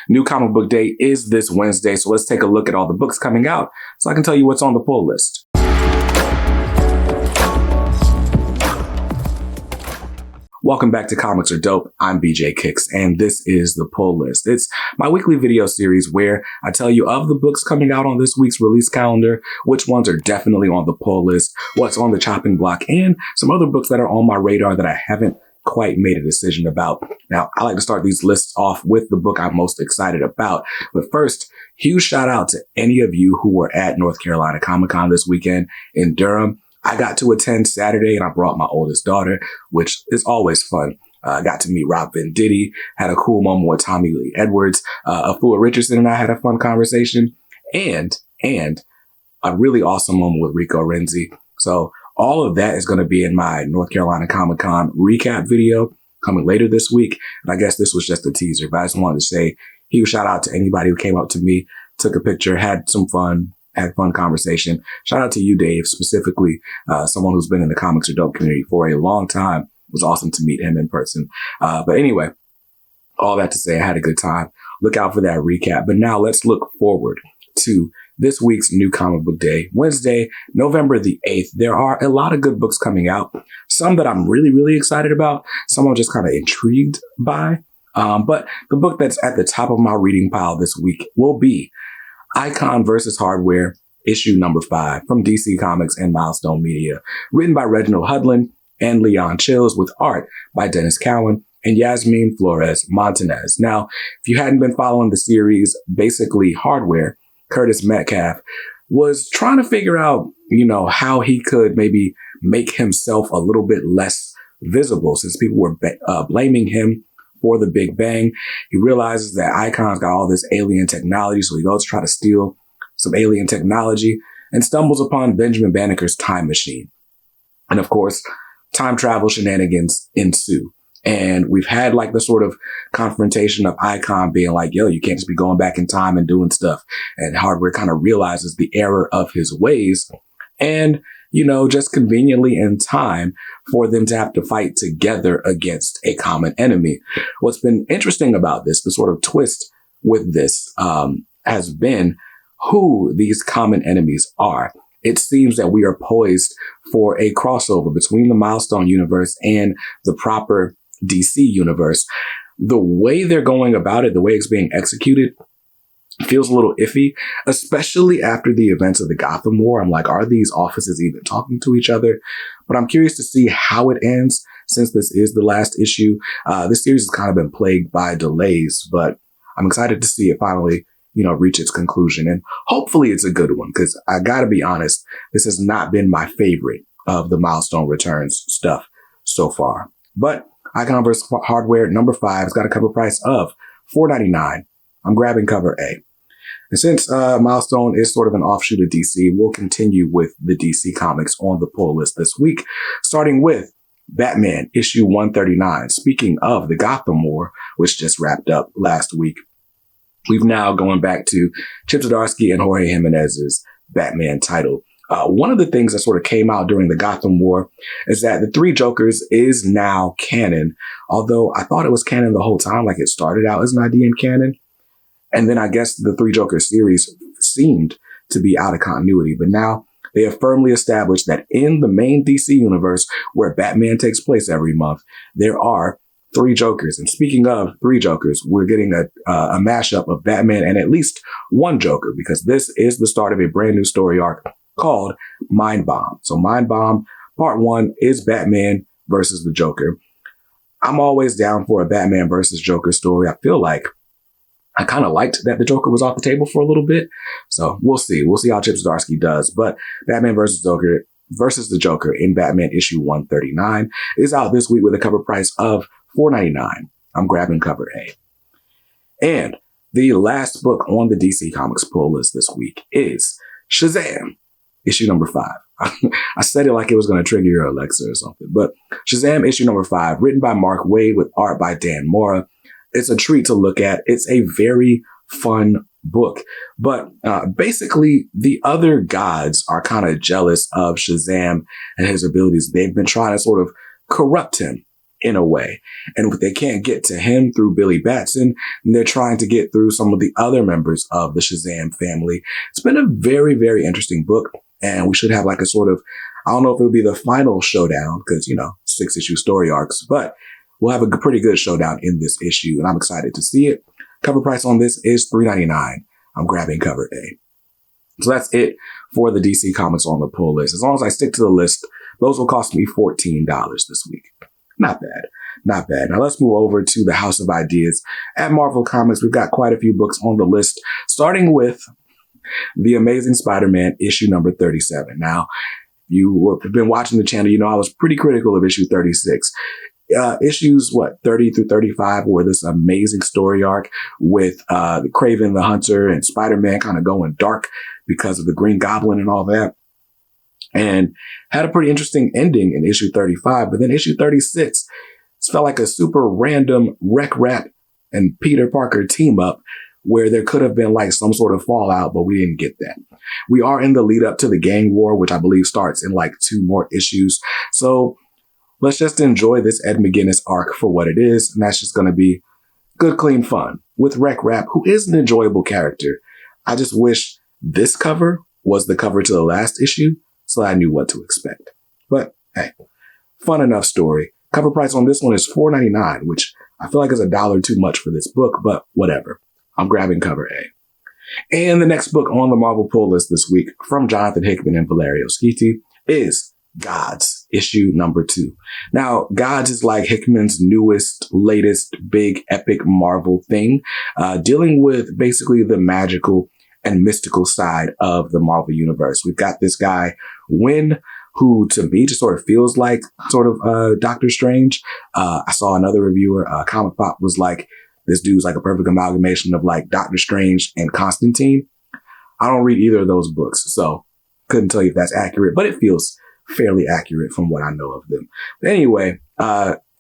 New Comic Book Day is this Wednesday, so let's take a look at all the books coming out so I can tell you what's on the pull list. Welcome back to Comics Are Dope. I'm BJ Kicks, and this is the pull list. It's my weekly video series where I tell you of the books coming out on this week's release calendar, which ones are definitely on the pull list, what's on the chopping block, and some other books that are on my radar that I haven't quite made a decision about. Now, I like to start these lists off with the book I'm most excited about. But first, huge shout out to any of you who were at North Carolina Comic Con this weekend in Durham. I got to attend Saturday and I brought my oldest daughter, which is always fun. I got to meet Rob Venditti, had a cool moment with Tommy Lee Edwards. Afua Richardson and I had a fun conversation and a really awesome moment with Rico Renzi. So all of that is going to be in my North Carolina Comic Con recap video coming later this week. And I guess this was just a teaser, but I just wanted to say huge shout out to anybody who came up to me, took a picture, had some fun. Had a fun conversation. Shout out to you, Dave, specifically, someone who's been in the Comics Are Dope community for a long time. It was awesome to meet him in person. But anyway, all that to say, I had a good time. Look out for that recap. But now let's look forward to this week's New Comic Book Day, Wednesday, November the 8th. There are a lot of good books coming out. Some that I'm really, really excited about. Some I'm just kind of intrigued by. But the book that's at the top of my reading pile this week will be Icon vs. Hardware, issue number 5 from DC Comics and Milestone Media, written by Reginald Hudlin and Leon Chills with art by Dennis Cowan and Yasmin Flores Montanez. Now, if you hadn't been following the series, basically Hardware, Curtis Metcalf was trying to figure out, how he could maybe make himself a little bit less visible since people were blaming him for the Big Bang. He realizes that Icon's got all this alien technology, so he goes to try to steal some alien technology and stumbles upon Benjamin Banneker's time machine. And of course, time travel shenanigans ensue. And we've had like the sort of confrontation of Icon being like, yo, you can't just be going back in time and doing stuff. And Hardware kind of realizes the error of his ways and just conveniently in time for them to have to fight together against a common enemy. What's been interesting about this, the sort of twist with this, has been who these common enemies are. It seems that we are poised for a crossover between the Milestone Universe and the proper DC universe. The way they're going about it, the way it's being executed, feels a little iffy, especially after the events of the Gotham War. I'm like, are these offices even talking to each other? But I'm curious to see how it ends since this is the last issue. This series has kind of been plagued by delays, but I'm excited to see it finally, reach its conclusion. And hopefully it's a good one, because I gotta be honest, this has not been my favorite of the Milestone Returns stuff so far. But Icon vs. Hardware number 5 has got a cover price of $4.99. I'm grabbing cover A. And since Milestone is sort of an offshoot of DC, we'll continue with the DC comics on the pull list this week, starting with Batman issue 139. Speaking of the Gotham War, which just wrapped up last week, we've now going back to Chip Zdarsky and Jorge Jimenez's Batman title. One of the things that sort of came out during the Gotham War is that the Three Jokers is now canon, although I thought it was canon the whole time, like it started out as an idea in canon. And then I guess the Three Jokers series seemed to be out of continuity, but now they have firmly established that in the main DC universe where Batman takes place every month, there are Three Jokers. And speaking of Three Jokers, we're getting a mashup of Batman and at least one Joker, because this is the start of a brand new story arc called Mind Bomb. So Mind Bomb Part 1 is Batman versus the Joker. I'm always down for a Batman versus Joker story. I feel like I kind of liked that the Joker was off the table for a little bit. So we'll see. We'll see how Chip Zdarsky does. But Batman versus the Joker in Batman issue 139 is out this week with a cover price of $4.99. I'm grabbing cover A. And the last book on the DC Comics pull list this week is SHAZAM, issue number 5. I said it like it was going to trigger your Alexa or something. But SHAZAM issue number 5, written by Mark Waid with art by Dan Mora. It's a treat to look at. It's a very fun book. But basically, the other gods are kind of jealous of SHAZAM and his abilities. They've been trying to sort of corrupt him in a way. And if they can't get to him through Billy Batson, they're trying to get through some of the other members of the SHAZAM family. It's been a very, very interesting book. And we should have like a sort of, I don't know if it'll be the final showdown because, 6-issue story arcs, but we'll have a pretty good showdown in this issue. And I'm excited to see it. Cover price on this is $3.99. I'm grabbing cover A. So that's it for the DC Comics on the pull list. As long as I stick to the list, those will cost me $14 this week. Not bad. Not bad. Now let's move over to the House of Ideas. At Marvel Comics, we've got quite a few books on the list, starting with The Amazing Spider-Man issue number 37. Now, have been watching the channel, I was pretty critical of issue 36. Issues, 30 through 35 were this amazing story arc with Kraven the Hunter and Spider-Man kind of going dark because of the Green Goblin and all that. And had a pretty interesting ending in issue 35. But then issue 36 felt like a super random Wreck Rat and Peter Parker team up where there could have been like some sort of fallout, but we didn't get that. We are in the lead up to the gang war, which I believe starts in like 2 more issues. So let's just enjoy this Ed McGuinness arc for what it is. And that's just going to be good, clean fun with Wreck Rat, who is an enjoyable character. I just wish this cover was the cover to the last issue so I knew what to expect. But hey, fun enough story. Cover price on this one is $4.99, which I feel like is $1 too much for this book, but whatever. I'm grabbing cover A. And the next book on the Marvel pull list this week from Jonathan Hickman and Valerio Schiti is Gods, issue number 2. Now, Gods is like Hickman's newest, latest, big, epic Marvel thing, dealing with basically the magical and mystical side of the Marvel universe. We've got this guy, Wynn, who to me just sort of feels like Doctor Strange. I saw another reviewer, Comic Pop, was like, this dude's like a perfect amalgamation of like Doctor Strange and Constantine. I don't read either of those books, so couldn't tell you if that's accurate, but it feels fairly accurate from what I know of them. But anyway,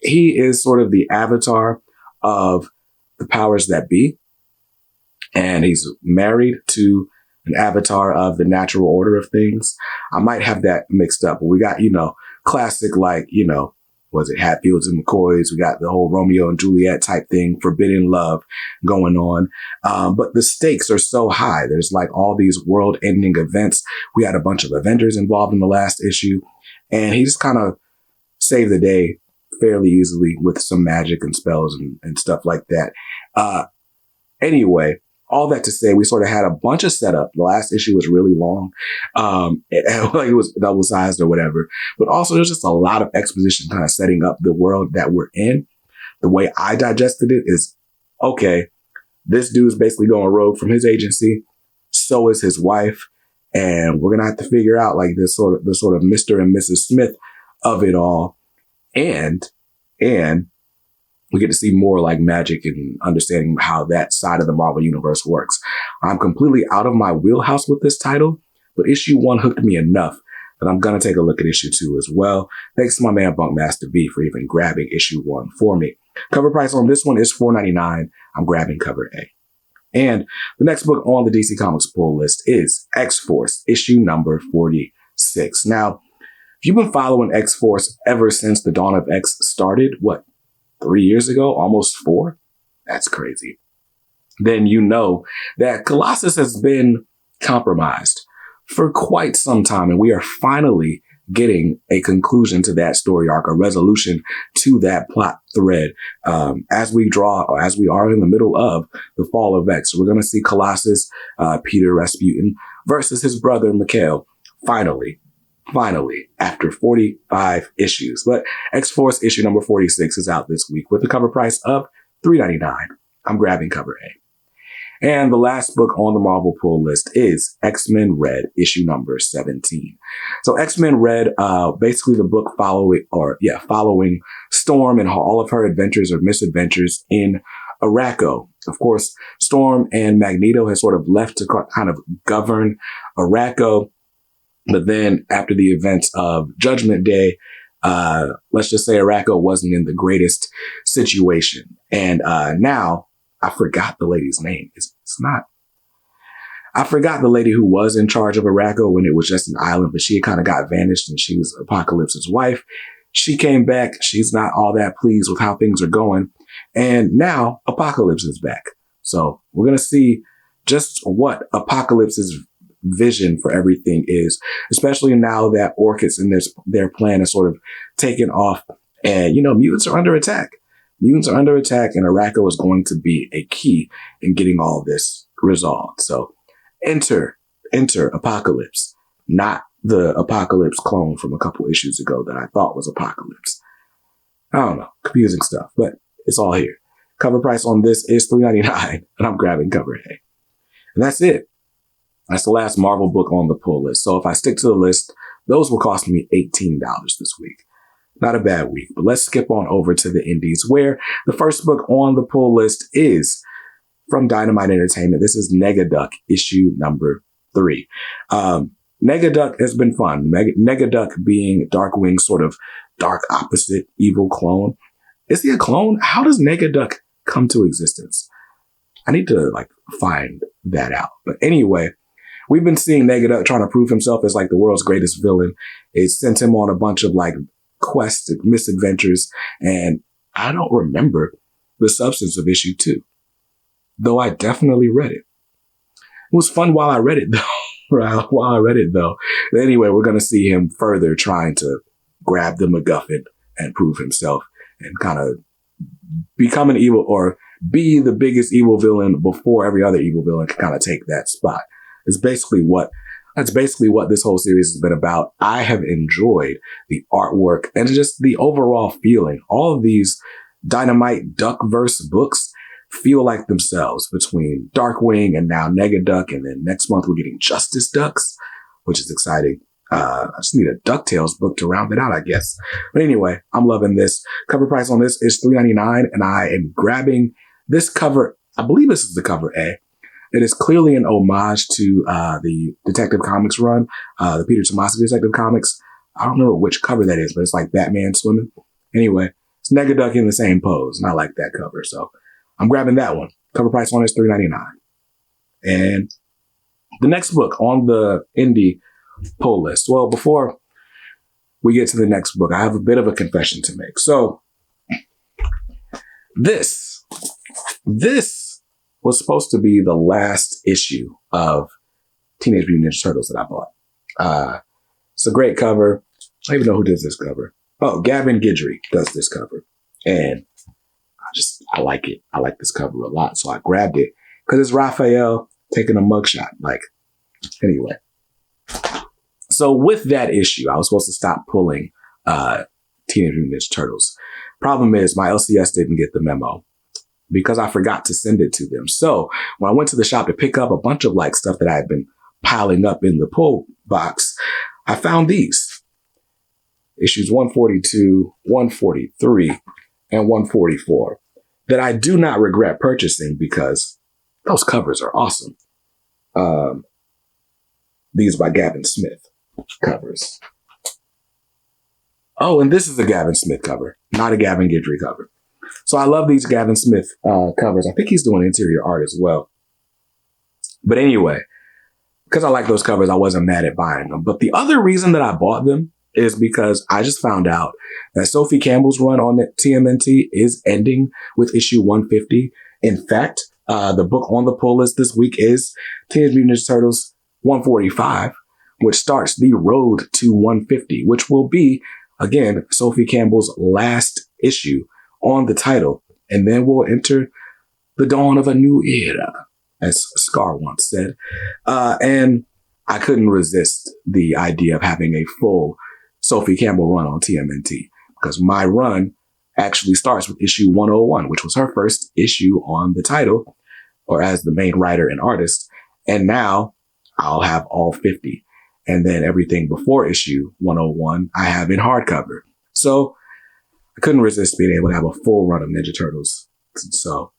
he is sort of the avatar of the powers that be. And he's married to an avatar of the natural order of things. I might have that mixed up, but we got, classic, was it Hatfields and McCoys? We got the whole Romeo and Juliet type thing, forbidden love going on. But the stakes are so high. There's like all these world ending events. We had a bunch of Avengers involved in the last issue, and he just kind of saved the day fairly easily with some magic and spells and stuff like that. Anyway, all that to say, we sort of had a bunch of setup. The last issue was really long. It was double sized or whatever. But also there's just a lot of exposition kind of setting up the world that we're in. The way I digested it is, okay, this dude's basically going rogue from his agency. So is his wife. And we're going to have to figure out like the sort of Mr. and Mrs. Smith of it all. And we get to see more like magic and understanding how that side of the Marvel Universe works. I'm completely out of my wheelhouse with this title, but issue 1 hooked me enough that I'm going to take a look at issue 2 as well. Thanks to my man Bunkmaster B for even grabbing issue 1 for me. Cover price on this one is $4.99. I'm grabbing cover A. And the next book on the DC Comics pull list is X-Force, issue number 46. Now, if you've been following X-Force ever since the Dawn of X started, 3 years ago, almost 4? That's crazy. Then you know that Colossus has been compromised for quite some time, and we are finally getting a conclusion to that story arc, a resolution to that plot thread, as we are in the middle of the fall of X. So we're going to see Colossus, Peter Rasputin, versus his brother Mikhail, finally, after 45 issues. But X-Force issue number 46 is out this week with a cover price of $3.99. I'm grabbing cover A. And the last book on the Marvel pull list is X-Men Red, issue number 17. So X-Men Red, basically the book following Storm and all of her adventures or misadventures in Arakko. Of course, Storm and Magneto has sort of left to kind of govern Arakko. But then after the events of Judgment Day, let's just say Arakko wasn't in the greatest situation. And now I forgot the lady's name. I forgot the lady who was in charge of Arakko when it was just an island, but she had kind of got vanished and she was Apocalypse's wife. she came back. She's not all that pleased with how things are going. And now Apocalypse is back. So we're going to see just what Apocalypse's vision for everything is, especially now that Orchis and their plan is sort of taken off. And, mutants are under attack. Mutants are under attack, and Araco is going to be a key in getting all this resolved. So enter Apocalypse, not the Apocalypse clone from a couple issues ago that I thought was Apocalypse. I don't know, confusing stuff, but it's all here. Cover price on this is $3.99, and I'm grabbing cover A. And that's it. That's the last Marvel book on the pull list. So if I stick to the list, those will cost me $18 this week. Not a bad week, but let's skip on over to the indies, where the first book on the pull list is from Dynamite Entertainment. This is Nega Duck, issue number 3. Nega Duck has been fun. Nega Duck being Darkwing's sort of dark opposite evil clone. Is he a clone? How does Nega Duck come to existence? I need to find that out. But anyway, we've been seeing Nega Duck trying to prove himself as the world's greatest villain. It sent him on a bunch of quests and misadventures, and I don't remember the substance of issue 2, though I definitely read it. It was fun while I read it, though. Anyway, we're going to see him further trying to grab the MacGuffin and prove himself and kind of become an evil, or be the biggest evil villain before every other evil villain can kind of take that spot. That's basically what this whole series has been about. I have enjoyed the artwork and just the overall feeling. All of these Dynamite Duckverse books feel like themselves, between Darkwing and now Nega Duck. And then next month we're getting Justice Ducks, which is exciting. I just need a DuckTales book to round it out, I guess. But anyway, I'm loving this. Cover price on this is $3.99, and I am grabbing this cover. I believe this is the cover A. It is clearly an homage to the Detective Comics run, the Peter Tomasi Detective Comics. I don't remember which cover that is, but it's like Batman swimming. Anyway, it's Nega Duck in the same pose, and I like that cover, so I'm grabbing that one. Cover price on it is $3.99. And the next book on the indie pull list. Well, before we get to the next book, I have a bit of a confession to make. So this was supposed to be the last issue of Teenage Mutant Ninja Turtles that I bought. It's a great cover. I don't even know who does this cover. Oh, Gavin Guidry does this cover. And I like it. I like this cover a lot. So I grabbed it because it's Raphael taking a mugshot. Anyway. So with that issue, I was supposed to stop pulling Teenage Mutant Ninja Turtles. Problem is, my LCS didn't get the memo because I forgot to send it to them. So when I went to the shop to pick up a bunch of stuff that I had been piling up in the pull box, I found these. Issues 142, 143, and 144 that I do not regret purchasing because those covers are awesome. These by Gavin Smith covers. Oh, and this is a Gavin Smith cover, not a Gavin Guidry cover. So I love these Gavin Smith covers. I think he's doing interior art as well. But anyway, because I like those covers, I wasn't mad at buying them. But the other reason that I bought them is because I just found out that Sophie Campbell's run on the TMNT is ending with issue 150. In fact, the book on the pull list this week is Teenage Mutant Ninja Turtles 145, which starts the road to 150, which will be, again, Sophie Campbell's last issue on the title. And then we'll enter the dawn of a new era, as Scar once said. And I couldn't resist the idea of having a full Sophie Campbell run on TMNT, because my run actually starts with issue 101, which was her first issue on the title, or as the main writer and artist. And now I'll have all 50. And then everything before issue 101, I have in hardcover. So I couldn't resist being able to have a full run of Ninja Turtles. So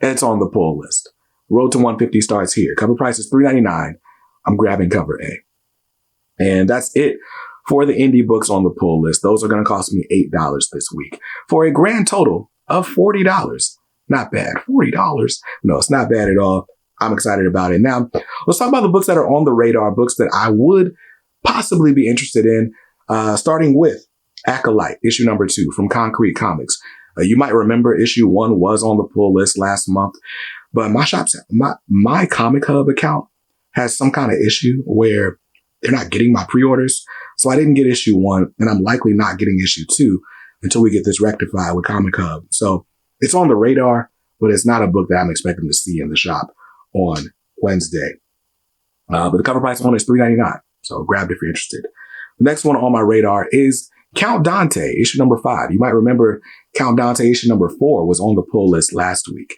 it's on the pull list. Road to 150 starts here. Cover price is $3.99. I'm grabbing cover A. And that's it for the indie books on the pull list. Those are going to cost me $8 this week for a grand total of $40. Not bad. $40. No, it's not bad at all. I'm excited about it. Now, let's talk about the books that are on the radar, books that I would possibly be interested in, starting with Acolyte, issue number 2 from Concrete Comics. You might remember issue 1 was on the pull list last month, but my Comic Hub account has some kind of issue where they're not getting my pre-orders. So I didn't get issue 1, and I'm likely not getting issue 2 until we get this rectified with Comic Hub. So it's on the radar, but it's not a book that I'm expecting to see in the shop on Wednesday. But the cover price on it is $3.99. So grab it if you're interested. The next one on my radar is Count Dante, issue number 5. You might remember Count Dante issue number 4 was on the pull list last week.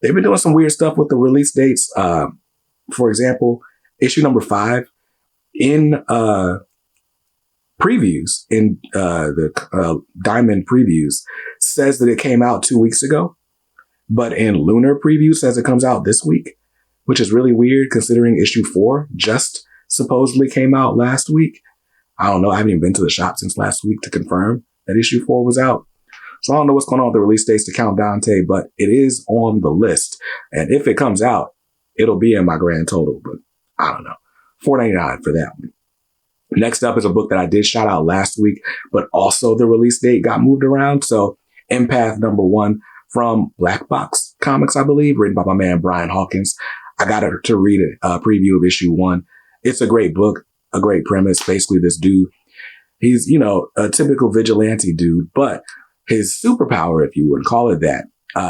They've been doing some weird stuff with the release dates. For example, issue number 5 in previews, in the Diamond previews, says that it came out 2 weeks ago, but in Lunar preview says it comes out this week, which is really weird considering issue 4 just supposedly came out last week. I don't know. I haven't even been to the shop since last week to confirm that issue 4 was out. So I don't know what's going on with the release dates to Count Dante, but it is on the list. And if it comes out, it'll be in my grand total, but I don't know. $4.99 for that one. Next up is a book that I did shout out last week, but also the release date got moved around. So Empath number 1 from Black Box Comics, I believe, written by my man Brian Hawkins. I got to read a preview of issue 1. It's a great book, a great premise. Basically, this dude, he's, you know, a typical vigilante dude, but his superpower, if you would call it that,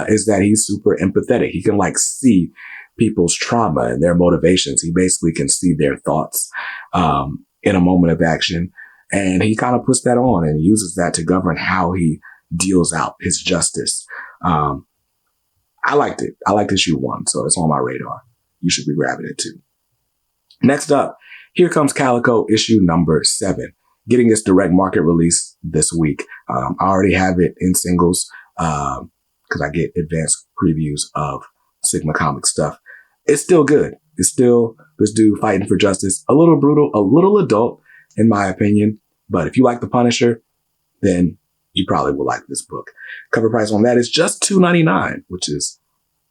is that he's super empathetic. He can like see people's trauma and their motivations. He basically can see their thoughts in a moment of action. And he kind of puts that on and uses that to govern how he deals out his justice. I liked it. I liked issue 1, so it's on my radar. You should be grabbing it too. Next up, here comes Calico issue number 7, getting its direct market release this week. I already have it in singles because I get advanced previews of Sigma Comic stuff. It's still good. It's still this dude fighting for justice. A little brutal, a little adult, in my opinion. But if you like The Punisher, then you probably will like this book. Cover price on that is just $2.99, which is,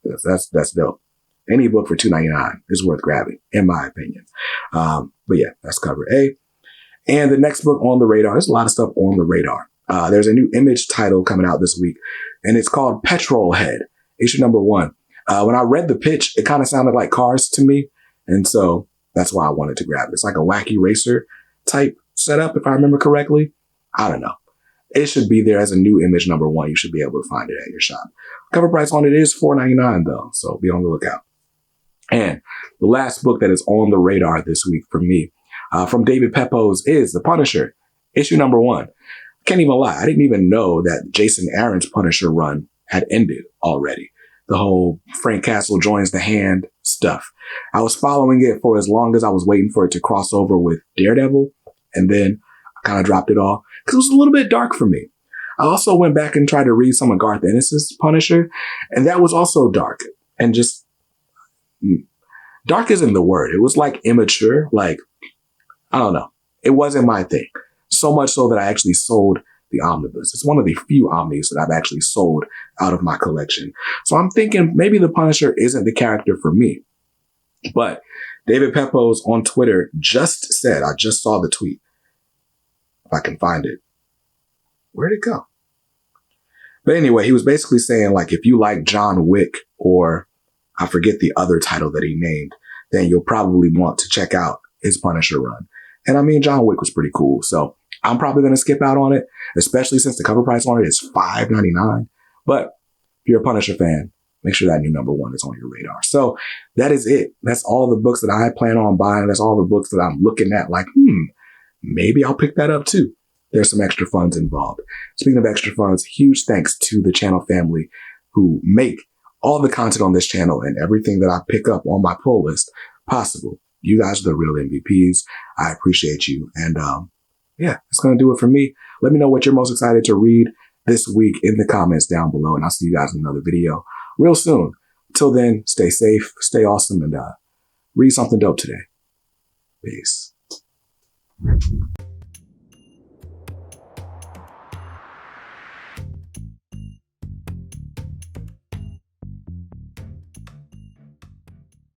that's dope. Any book for $2.99 is worth grabbing, in my opinion. But yeah, that's cover A. And the next book on the radar, there's a lot of stuff on the radar. There's a new Image title coming out this week, and it's called Petrol Head, issue number 1. When I read the pitch, it kind of sounded like Cars to me. And so that's why I wanted to grab it. It's like a wacky racer type setup, if I remember correctly. I don't know. It should be there as a new Image number 1. You should be able to find it at your shop. Cover price on it is $4.99 though, so be on the lookout. And the last book that is on the radar this week for me, from David Pepose, is The Punisher, issue number 1. Can't even lie. I didn't even know that Jason Aaron's Punisher run had ended already. The whole Frank Castle joins the Hand stuff. I was following it for as long as I was waiting for it to cross over with Daredevil. And then I kind of dropped it all because it was a little bit dark for me. I also went back and tried to read some of Garth Ennis's Punisher, and that was also dark. And just, dark isn't the word. It was like immature, like, I don't know. It wasn't my thing. So much so that I actually sold the omnibus. It's one of the few omnis that I've actually sold out of my collection. So I'm thinking maybe the Punisher isn't the character for me. But David Pepose on Twitter just said, I just saw the tweet. If I can find it. Where'd it go? But anyway, he was basically saying, like, if you like John Wick, or I forget the other title that he named, then you'll probably want to check out his Punisher run. And I mean, John Wick was pretty cool. So I'm probably going to skip out on it, especially since the cover price on it is $5.99. But if you're a Punisher fan, make sure that new number 1 is on your radar. So that is it. That's all the books that I plan on buying. That's all the books that I'm looking at like, maybe I'll pick that up too. There's some extra funds involved. Speaking of extra funds, huge thanks to the channel family who make all the content on this channel and everything that I pick up on my pull list possible. You guys are the real MVPs. I appreciate you. And yeah, that's going to do it for me. Let me know what you're most excited to read this week in the comments down below. And I'll see you guys in another video real soon. Till then, stay safe, stay awesome, and read something dope today. Peace.